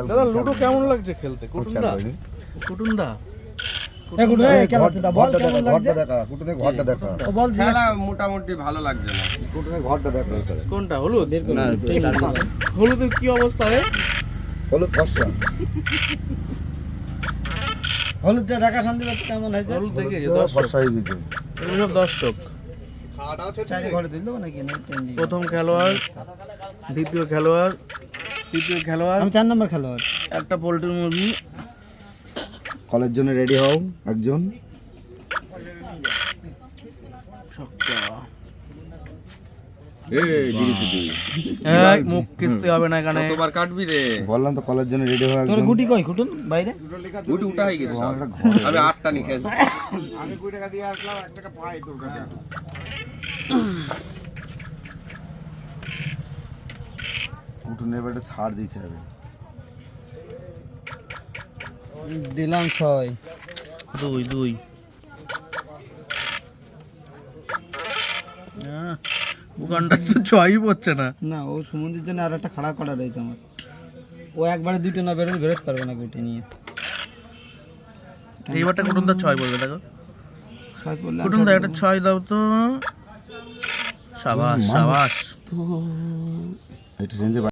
দাদা লুডো কেমন লাগছে খেলতে? কুটুনদা মোটামুটি ভালো লাগছে না। কোনটা হলুদ? হলুদের কি অবস্থা রে? হলুদটা দেখা শান্তি কেমন হয়েছে? হলুদ দেখেছে দর্শক। প্রথম খেলোয়াড়, দ্বিতীয় খেলোয়াড়, তৃতীয় খেলোয়াড়, আমি 4 নম্বর খেলোয়াড়। একটা পোল্ট্রি মুরগি। কলের জন্য রেডি হও একজন। মুখ কিস্তি হবে না এখানে। কতবার কাটবি রে? বললাম তো কলের জন্য রেডি হও তোর একজন। গুটি কই কুটুন বাইরে? গুটি উঠা হয়ে গেছে সব। আমি 8টা নিয়ে খেয়েছি। আমি 20 টাকা দিয়ে আসলাম, 1 টাকা পাই তোর কাছে। উঠোনের বাড়িতে ছাড় দিতে হবে। দিলাম 6। 2 দোকানটা তো 6ই পড়ছে না। না, ও সুমন্দির জন্য আর একটা খাড়া করা রয়েছে আমার। ও একবারে 2টো না বেরোতে পারবে না গুটি নিয়ে। এইবারটা কুটুনদা 6 পড়বে দেখো। 6 পড়লে কুটুনদা একটা 6 দাও তো। সাবাস। এটা রেঞ্জে